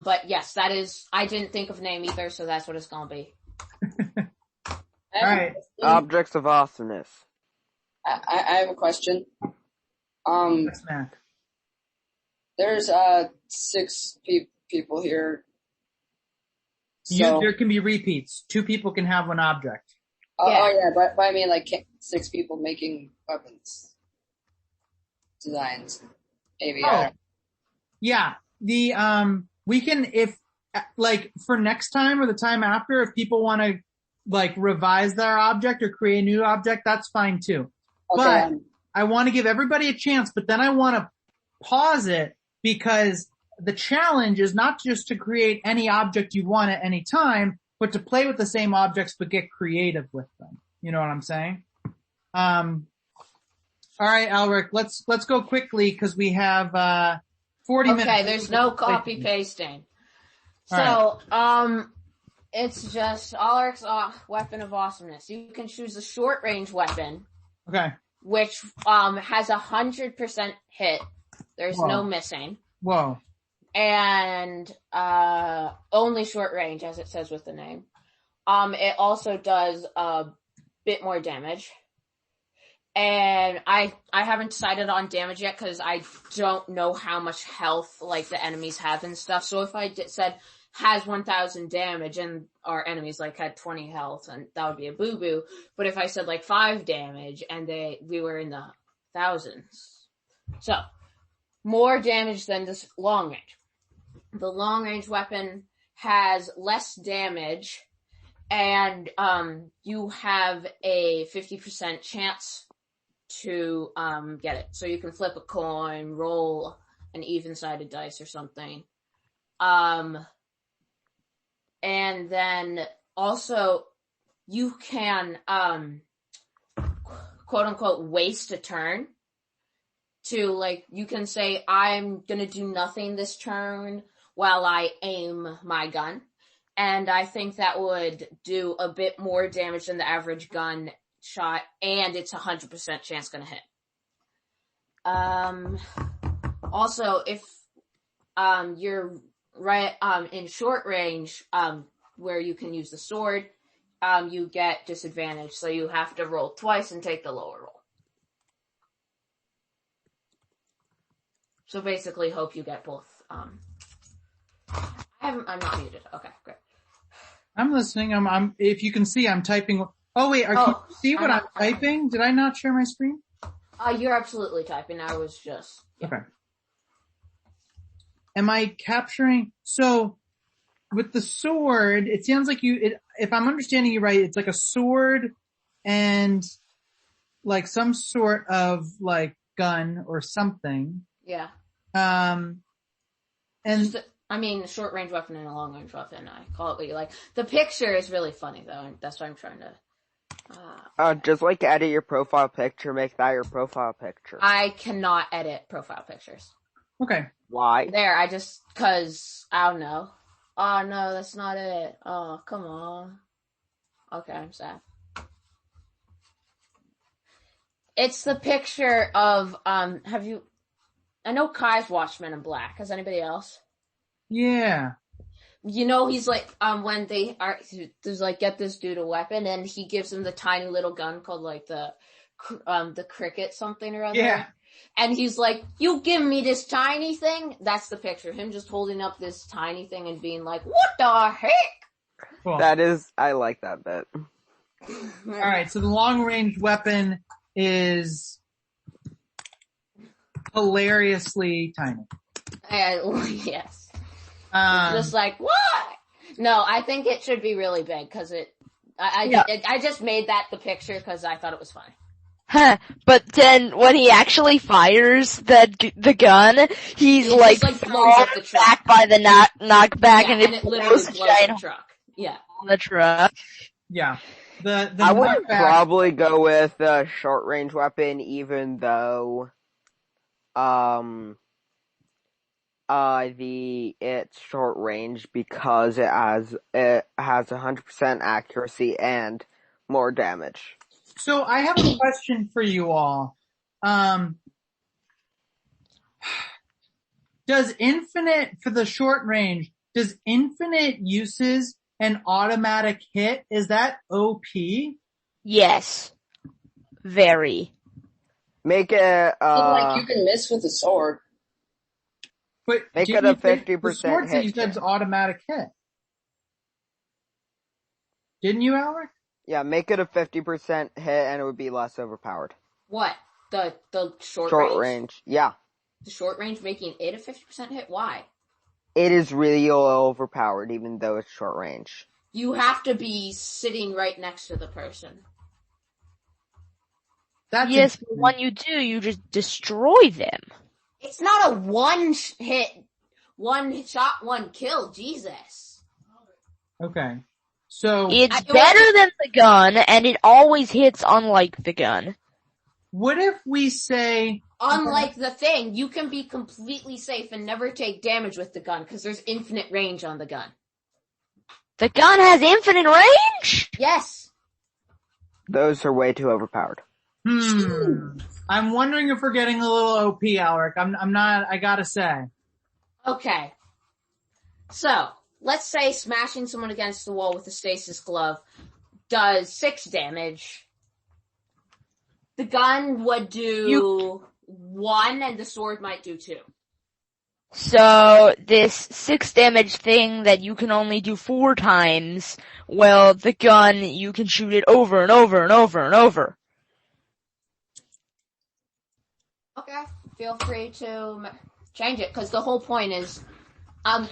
But yes, that is, I didn't think of a name either, so that's what it's gonna be. Alright. Objects of awesomeness. I have a question. That's Mac. There's 6 people here. So, there can be repeats. 2 people can have one object. But I mean, like, 6 people making weapons designs. Maybe. Yeah. We can, if, like, for next time or the time after, if people want to, like, revise their object or create a new object, that's fine too. Okay. But I want to give everybody a chance, but then I want to pause it because the challenge is not just to create any object you want at any time, but to play with the same objects but get creative with them. You know what I'm saying? All right, Alric, let's go quickly because we have 40 minutes. Okay, there's no copy pasting. So, it's just Alric's weapon of awesomeness. You can choose a short range weapon. Okay. Which has 100% hit. There's no missing. Whoa. And only short range, as it says with the name. It also does a bit more damage. And I haven't decided on damage yet because I don't know how much health like the enemies have and stuff. So if I said has 1,000 damage and our enemies like had 20 health, and that would be a boo-boo. But if I said like 5 damage and we were in the thousands. So more damage than this long range. The long range weapon has less damage and you have a 50% chance to get it. So you can flip a coin, roll an even-sided dice or something. And then also you can quote unquote waste a turn to, like, you can say I'm gonna do nothing this turn while I aim my gun. And I think that would do a bit more damage than the average gun shot, and it's 100% chance gonna hit. Also, if you're right in short range, where you can use the sword, you get disadvantage, so you have to roll twice and take the lower roll. So basically, hope you get both. I'm not muted. Okay, great. I'm listening. I'm. If you can see, I'm typing. Oh wait, can you see what I'm typing? Did I not share my screen? You're absolutely typing. I was just. Yeah. Okay. Am I capturing? So, with the sword, it sounds like if I'm understanding you right, it's like a sword and like some sort of like gun or something. Yeah. And short range weapon and a long range weapon. I call it what you like. The picture is really funny though, and that's why I'm trying to. Just like edit your profile picture, make that your profile picture. I cannot edit profile pictures. Okay. Why? Cause I don't know. Oh no, that's not it. Oh, come on. Okay, I'm sad. It's the picture of, I know Kai's watched Men in Black. Has anybody else? Yeah. You know, he's like, when there's like, get this dude a weapon, and he gives him the tiny little gun called like the cricket something or other. Yeah. And he's like, you give me this tiny thing? That's the picture. Him just holding up this tiny thing and being like, what the heck? Cool. I like that bit. Alright, so the long range weapon is hilariously tiny. Yes. Just like, what? No, I think it should be really big, cause I just made that the picture cause I thought it was funny. Huh, but then when he actually fires the gun, he's like blows up the truck. Back by the knockback, and it literally blows blows the truck. Yeah. On the truck. Yeah. I would probably go with a short range weapon, even though it's short range because it has 100% accuracy and more damage. So I have a question for you all. Does infinite for the short range, does infinite uses an automatic hit? Is that OP? Yes. Very. Make it, like you can miss with a sword. But Make didn't it a you say 50% the sword that you hit said is chance. automatic hit. Didn't you, Alric? yeah, make it a 50% hit and it would be less overpowered. What? The short Short range? range. Yeah. The short range making it a 50% hit? Why? It is really overpowered even though it's short range. You have to be sitting right next to the person. That's Yes, but interesting. when you do, you just destroy them. It's not a one shot, one kill. Jesus. Okay. So It's better than the gun, and it always hits unlike the gun. what if we say Unlike the thing, you can be completely safe and never take damage with the gun because there's infinite range on the gun. The gun has infinite range? Yes. Those are way too overpowered. I'm wondering if we're getting a little OP, Alric. I'm not, I gotta say. Okay. So, let's say smashing someone against the wall with a stasis glove does 6 damage. The gun would do 1 and the sword might do 2. So, this 6 damage thing that you can only do 4 times, well, the gun, you can shoot it over and over and over and over. Okay. Feel free to change it, because the whole point is, I'm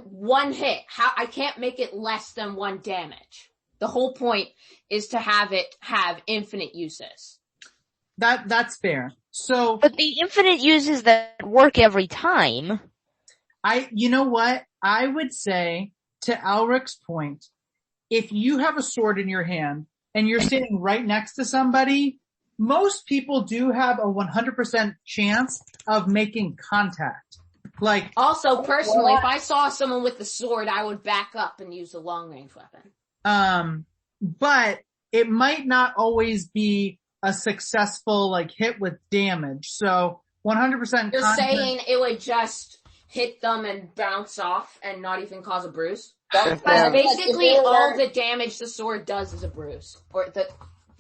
one hit. I can't make it less than 1 damage. The whole point is to have it have infinite uses. That's fair. So But the infinite uses that work every time. you know what? I would say, to Alric's point, if you have a sword in your hand and you're sitting right next to somebody, most people do have a 100% chance of making contact. Like, Also, personally, if I saw someone with the sword, I would back up and use a long range weapon. but it might not always be a successful, like, hit with damage. So, 100% You're contact. saying it would just hit them and bounce off and not even cause a bruise? If Because they- basically all the damage the sword does is a bruise. Or the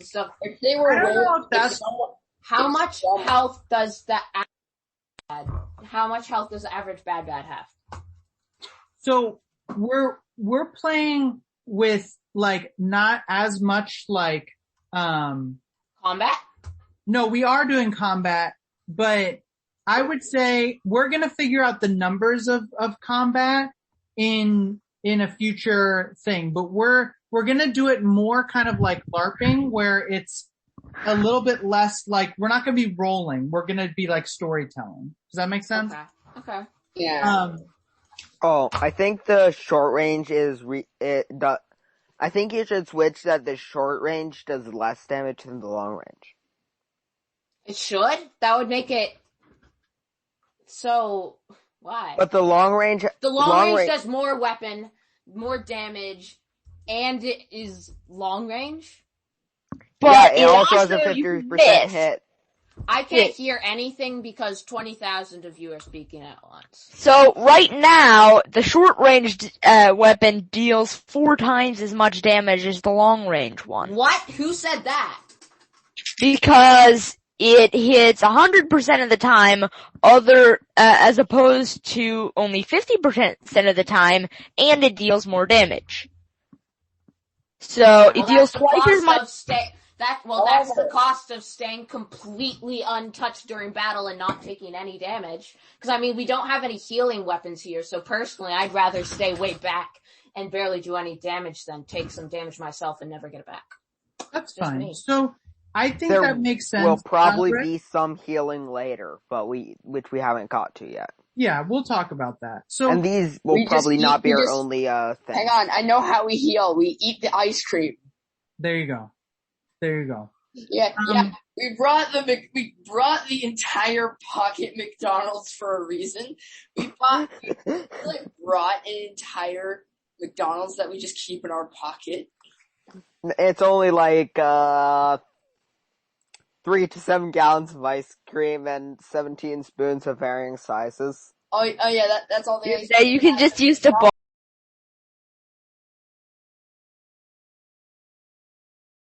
stuff. If they were I don't know rolled, if that's- How much health does the average bad have? So we're playing with, like, not as much, like, Combat? no, we are doing combat, but I would say we're gonna figure out the numbers of combat in a future thing, but we're gonna do it more kind of like LARPing, where it's a little bit less like, we're not gonna be rolling, we're gonna be like storytelling. Does that make sense? Okay. yeah. I think the short range is I think you should switch that the short range does less damage than the long range. It should? That would make it so why? But the long range The long range does more weapon, more damage, and it is long range? But it also has a you 50% miss. hit. I can't hear anything because 20,000 of you are speaking at once. So right now, the short-range weapon deals 4 times as much damage as the long-range one. What? Who said that? Because it hits 100% of the time, as opposed to only 50% of the time, and it deals more damage. So it deals twice as much. That's the cost of staying completely untouched during battle and not taking any damage. Because, we don't have any healing weapons here, so personally, I'd rather stay way back and barely do any damage than take some damage myself and never get it back. That's Just fine. me. So I think There that makes sense. will probably Alfred? be some healing later, but which we haven't got to yet. Yeah, we'll talk about that. So And these will we just probably eat- not be we our just- only thing. Hang on, I know how we heal. We eat the ice cream. there you go. There you go. Yeah. We brought the entire pocket McDonald's for a reason. We brought an entire McDonald's that we just keep in our pocket. It's only like 3 to 7 gallons of ice cream and 17 spoons of varying sizes. Oh yeah, that's all the ice That you can just use to